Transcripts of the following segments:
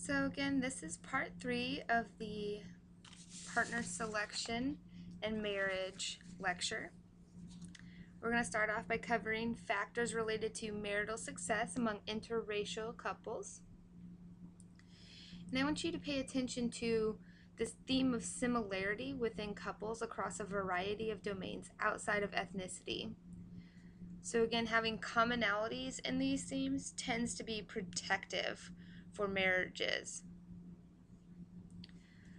So again, this is part 3 of the partner selection and marriage lecture. We're going to start off by covering factors related to marital success among interracial couples. And I want you to pay attention to this theme of similarity within couples across a variety of domains outside of ethnicity. So again, having commonalities in these themes tends to be protective for marriages.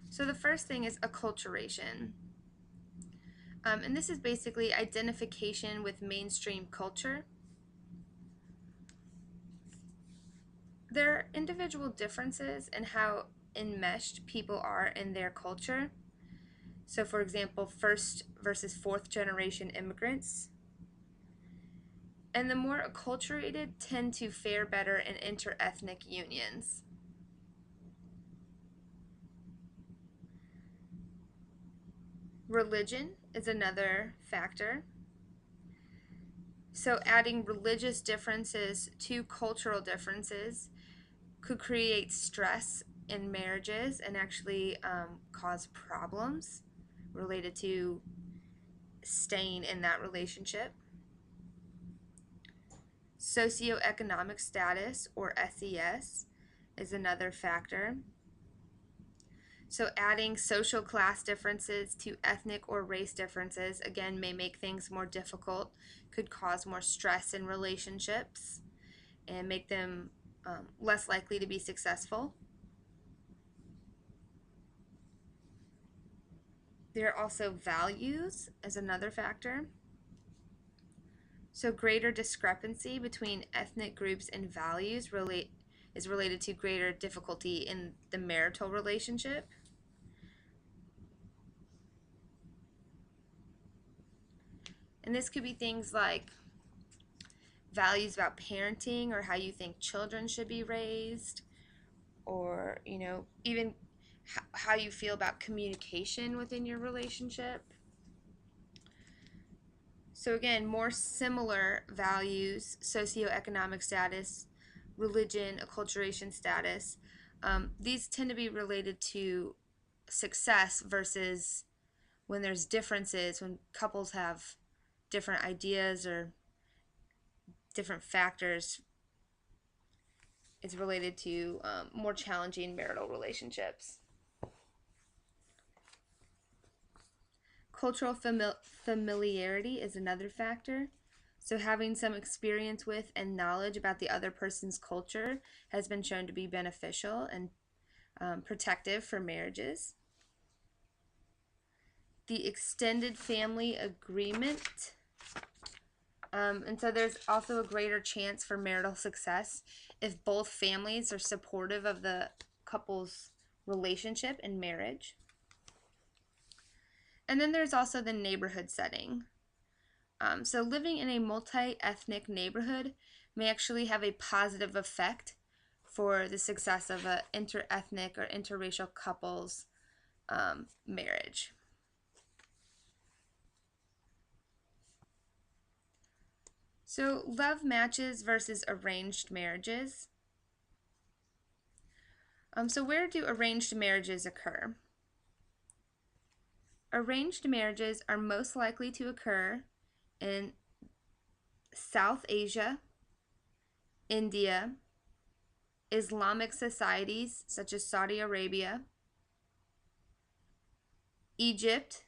So the first thing is acculturation. And this is basically identification with mainstream culture. There are individual differences in how enmeshed people are in their culture. So for example, first versus fourth generation immigrants. And the more acculturated tend to fare better in interethnic unions. Religion is another factor. So adding religious differences to cultural differences could create stress in marriages and actually cause problems related to staying in that relationship. Socioeconomic status, or SES, is another factor. So adding social class differences to ethnic or race differences, again, may make things more difficult, could cause more stress in relationships, and make them less likely to be successful. There are also values as another factor. So greater discrepancy between ethnic groups and values is related to greater difficulty in the marital relationship. And this could be things like values about parenting or how you think children should be raised, or even how you feel about communication within your relationship. So again, more similar values, socioeconomic status, religion, acculturation status, these tend to be related to success versus when there's differences, when couples have different ideas or different factors, it's related to more challenging marital relationships. Cultural familiarity is another factor. So having some experience with and knowledge about the other person's culture has been shown to be beneficial and protective for marriages. The extended family agreement. And so there's also a greater chance for marital success if both families are supportive of the couple's relationship and marriage. And then there's also the neighborhood setting. So living in a multi-ethnic neighborhood may actually have a positive effect for the success of an interethnic or interracial couple's marriage. So love matches versus arranged marriages. So where do arranged marriages occur? Arranged marriages are most likely to occur in South Asia, India, Islamic societies such as Saudi Arabia, Egypt,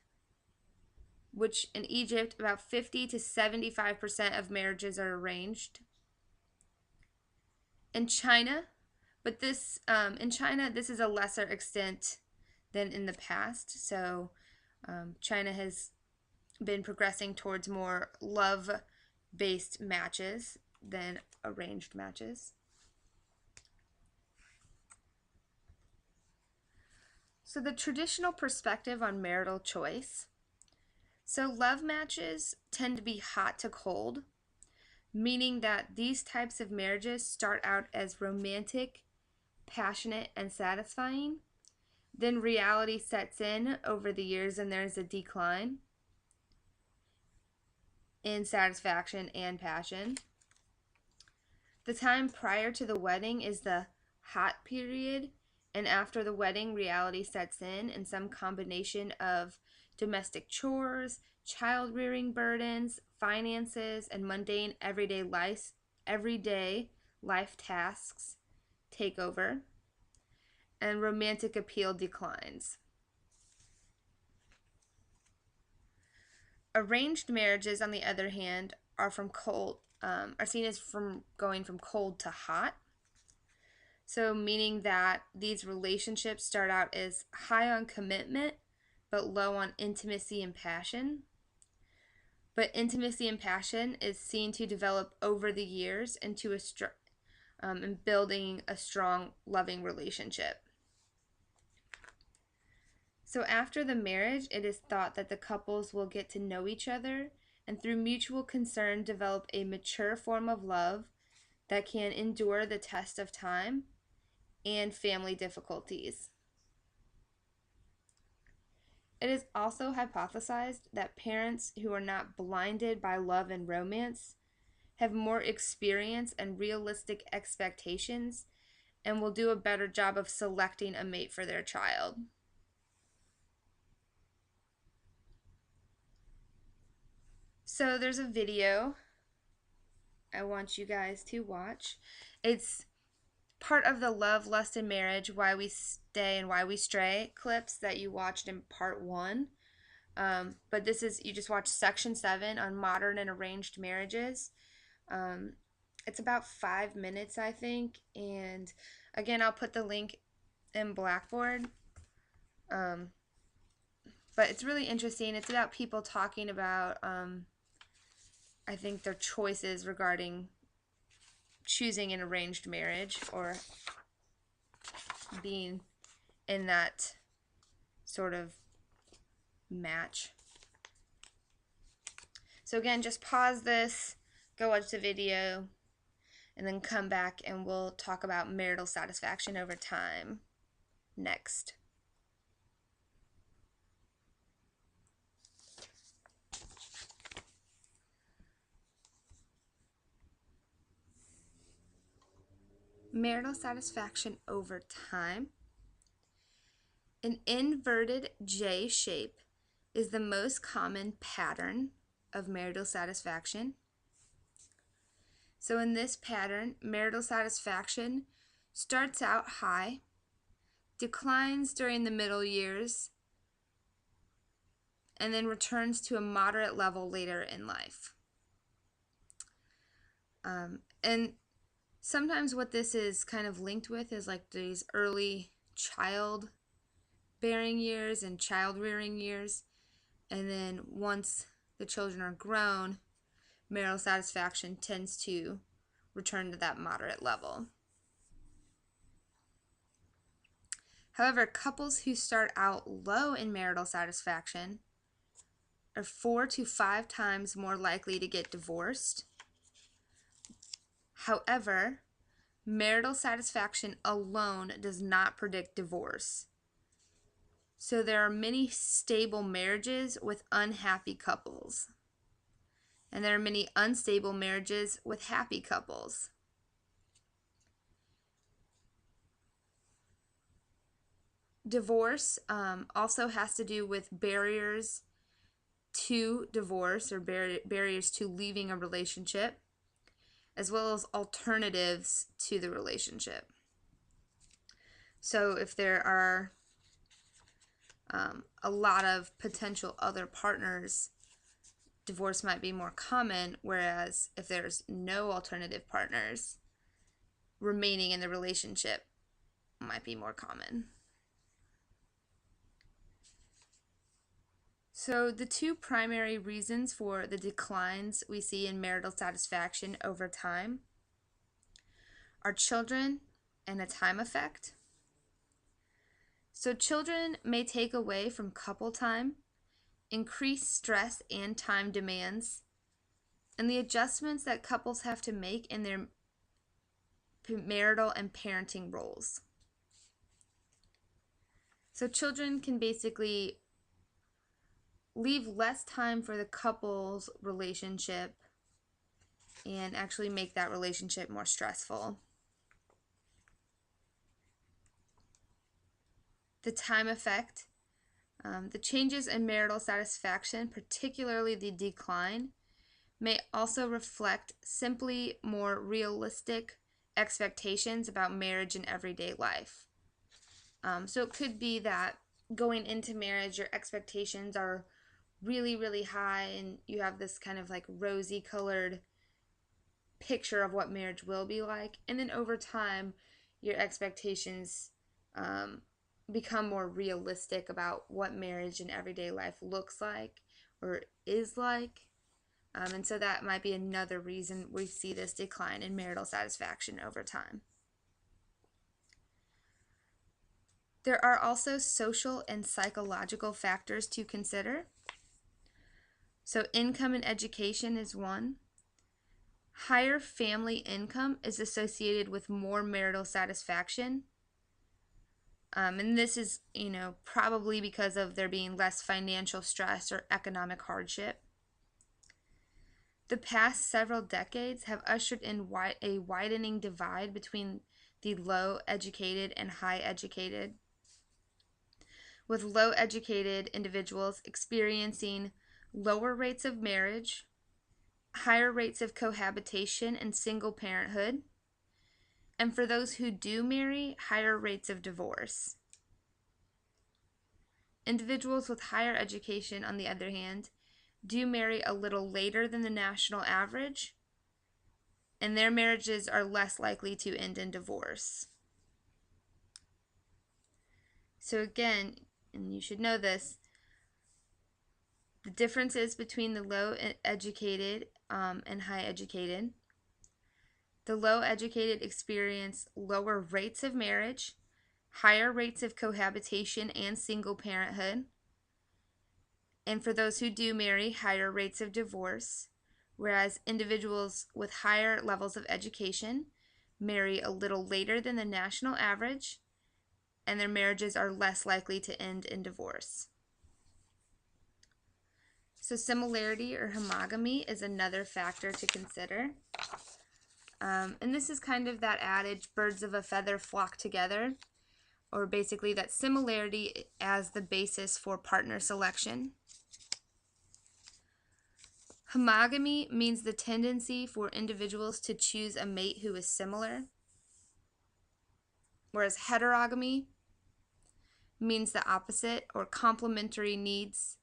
which in Egypt about 50 to 75% of marriages are arranged. In China, but this in China this is a lesser extent than in the past. So China has been progressing towards more love-based matches than arranged matches. So the traditional perspective on marital choice. So love matches tend to be hot to cold, meaning that these types of marriages start out as romantic, passionate, and satisfying. Then reality sets in over the years and there's a decline in satisfaction and passion. The time prior to the wedding is the hot period, And after the wedding, reality sets in, and some combination of domestic chores, child rearing burdens, finances, and mundane everyday life tasks take over, and romantic appeal declines. Arranged marriages, on the other hand, are seen as from going from cold to hot. So meaning that these relationships start out as high on commitment, but low on intimacy and passion. But intimacy and passion is seen to develop over the years into and building a strong, loving relationship. So after the marriage, it is thought that the couples will get to know each other and through mutual concern develop a mature form of love that can endure the test of time and family difficulties. It is also hypothesized that parents who are not blinded by love and romance have more experience and realistic expectations and will do a better job of selecting a mate for their child. So there's a video I want you guys to watch. It's part of the Love, Lust, and Marriage, Why We Stay and Why We Stray clips that you watched in part 1. But this is, you just watch section 7 on modern and arranged marriages. It's about 5 minutes, I think. And again, I'll put the link in Blackboard. But it's really interesting. It's about people talking about, I think, their choices regarding choosing an arranged marriage or being in that sort of match. So again, just pause this, go watch the video, and then come back and we'll talk about marital satisfaction over time next. Marital satisfaction over time. An inverted J shape is the most common pattern of marital satisfaction. So in this pattern, marital satisfaction starts out high, declines during the middle years, and then returns to a moderate level later in life. And sometimes what this is kind of linked with is like these early child-bearing years and child-rearing years. And then once the children are grown, marital satisfaction tends to return to that moderate level. However, couples who start out low in marital satisfaction are 4 to 5 times more likely to get divorced. However, marital satisfaction alone does not predict divorce. So there are many stable marriages with unhappy couples. And there are many unstable marriages with happy couples. Divorce also has to do with barriers to divorce or barriers to leaving a relationship, as well as alternatives to the relationship. So if there are a lot of potential other partners, divorce might be more common, whereas if there's no alternative partners, remaining in the relationship might be more common. So the two primary reasons for the declines we see in marital satisfaction over time are children and a time effect. So children may take away from couple time, increase stress and time demands, and the adjustments that couples have to make in their marital and parenting roles. So children can basically leave less time for the couple's relationship and actually make that relationship more stressful. the time effect. The changes in marital satisfaction, particularly the decline, may also reflect simply more realistic expectations about marriage and everyday life. So it could be that going into marriage, your expectations are really, really high, and you have this kind of like rosy colored picture of what marriage will be like. And then over time, your expectations become more realistic about what marriage and everyday life looks like or is like. And so that might be another reason we see this decline in marital satisfaction over time. There are also social and psychological factors to consider. So income and education is one. Higher family income is associated with more marital satisfaction. And this is, probably because of there being less financial stress or economic hardship. The past several decades have ushered in a widening divide between the low educated and high educated, with low educated individuals experiencing lower rates of marriage, higher rates of cohabitation and single parenthood, and for those who do marry, higher rates of divorce. Individuals with higher education, on the other hand, do marry a little later than the national average, and their marriages are less likely to end in divorce. So again, and you should know this, the differences between the low educated and high educated. The low educated experience lower rates of marriage, higher rates of cohabitation and single parenthood, and for those who do marry, higher rates of divorce, whereas individuals with higher levels of education marry a little later than the national average, and their marriages are less likely to end in divorce. So similarity or homogamy is another factor to consider. And this is kind of that adage, birds of a feather flock together, or basically that similarity as the basis for partner selection. Homogamy means the tendency for individuals to choose a mate who is similar, whereas heterogamy means the opposite, or complementary needs.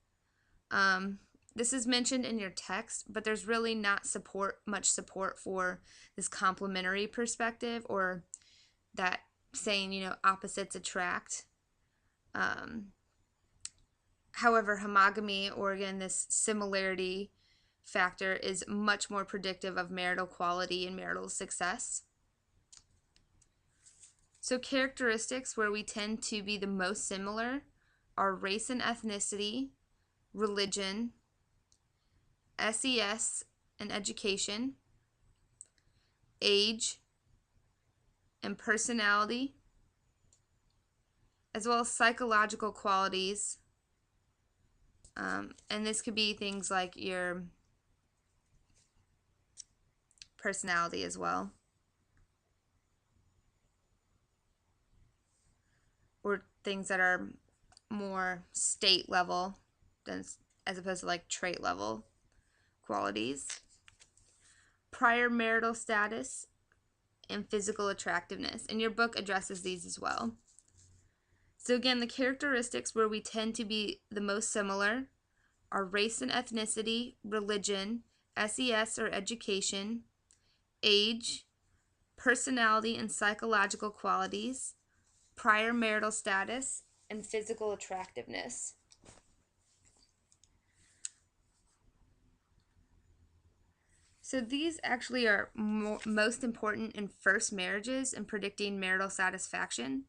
This is mentioned in your text, but there's really not much support for this complementary perspective, or that saying, opposites attract. However, homogamy, or again, this similarity factor, is much more predictive of marital quality and marital success. So characteristics where we tend to be the most similar are race and ethnicity, religion, SES and education, age, and personality, as well as psychological qualities. And this could be things like your personality as well, or things that are more state level as opposed to like trait level qualities. Prior marital status and physical attractiveness, and your book addresses these as well. So again, the characteristics where we tend to be the most similar are race and ethnicity, religion, SES or education, age, personality and psychological qualities, prior marital status, and physical attractiveness. So these actually are most important in first marriages in predicting marital satisfaction.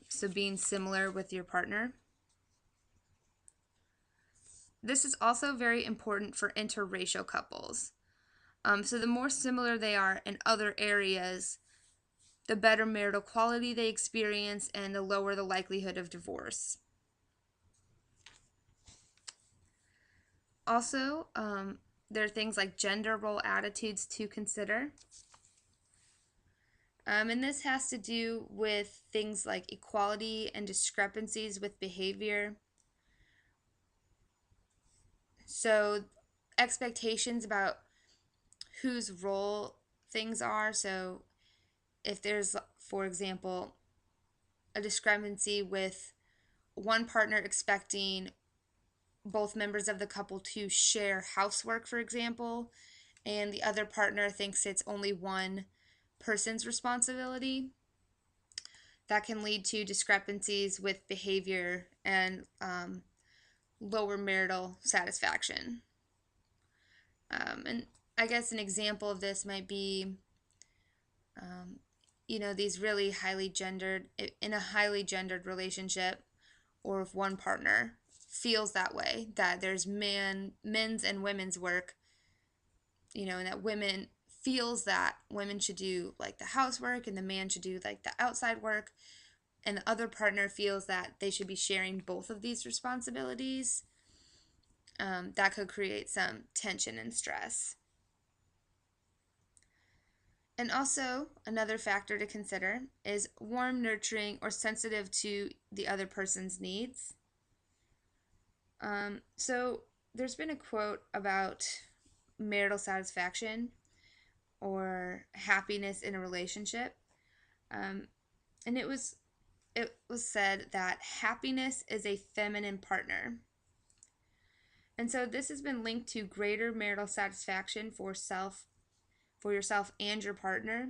So being similar with your partner. This is also very important for interracial couples. So the more similar they are in other areas, the better marital quality they experience and the lower the likelihood of divorce. Also, there are things like gender role attitudes to consider. And this has to do with things like equality and discrepancies with behavior. So, expectations about whose role things are. So, if there's, for example, a discrepancy with one partner expecting both members of the couple to share housework, for example, and the other partner thinks it's only one person's responsibility, that can lead to discrepancies with behavior and lower marital satisfaction. And I guess an example of this might be, these really highly gendered, in a highly gendered relationship, or if one partner feels that way, that there's men's and women's work, and that women feels that women should do like the housework and the man should do like the outside work, and the other partner feels that they should be sharing both of these responsibilities, that could create some tension and stress. And also, another factor to consider is warm, nurturing, or sensitive to the other person's needs. So, there's been a quote about marital satisfaction or happiness in a relationship, and it was said that happiness is a feminine partner. And so this has been linked to greater marital satisfaction for yourself and your partner.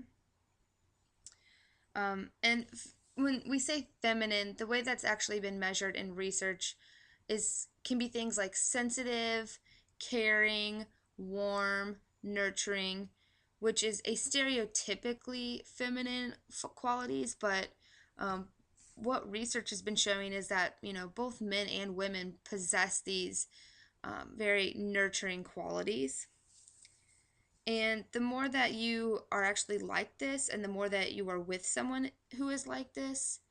And when we say feminine, the way that's actually been measured in research can be things like sensitive, caring, warm, nurturing, which is a stereotypically feminine qualities, but what research has been showing is that both men and women possess these very nurturing qualities. And the more that you are actually like this, and the more that you are with someone who is like this,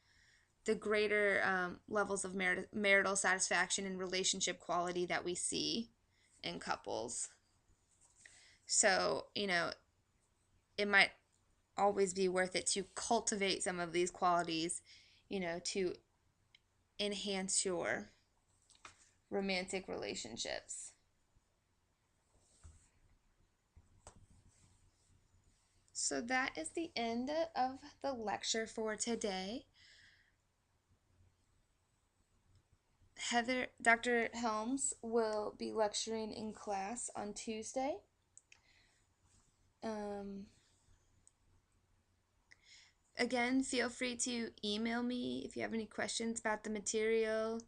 the greater levels of marital satisfaction and relationship quality that we see in couples. So, it might always be worth it to cultivate some of these qualities, to enhance your romantic relationships. So that is the end of the lecture for today. Dr. Helms will be lecturing in class on Tuesday. Again, feel free to email me if you have any questions about the material,